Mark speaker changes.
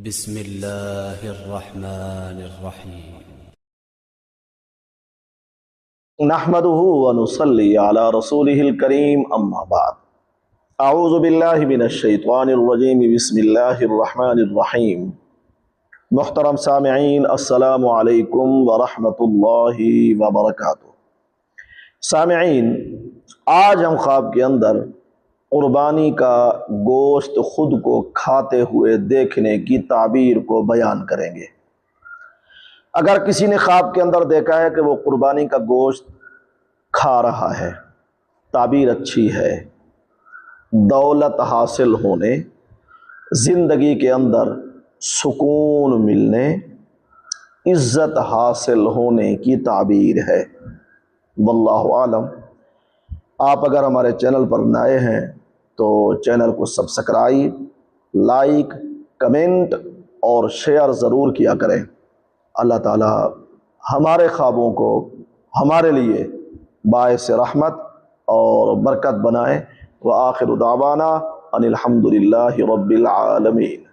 Speaker 1: بسم اللہ الرحمن الرحیم۔
Speaker 2: نحمده ونصلي على رسوله الكريم اما بعد اعوذ باللہ من الشیطان الرجیم بسم اللہ الرحمن الرحیم۔ محترم سامعین، السلام علیکم ورحمۃ اللہ وبرکاتہ۔ سامعین، آج ہم خواب کے اندر قربانی کا گوشت خود کو کھاتے ہوئے دیکھنے کی تعبیر کو بیان کریں گے۔ اگر کسی نے خواب کے اندر دیکھا ہے کہ وہ قربانی کا گوشت کھا رہا ہے، تعبیر اچھی ہے، دولت حاصل ہونے، زندگی کے اندر سکون ملنے، عزت حاصل ہونے کی تعبیر ہے۔ واللہ عالم۔ آپ اگر ہمارے چینل پر نئے ہیں تو چینل کو سبسکرائب، لائک، کمنٹ اور شیئر ضرور کیا کریں۔ اللہ تعالی ہمارے خوابوں کو ہمارے لیے باعث رحمت اور برکت بنائے۔ وآخر دعوانا ان الحمد للہ رب العالمین۔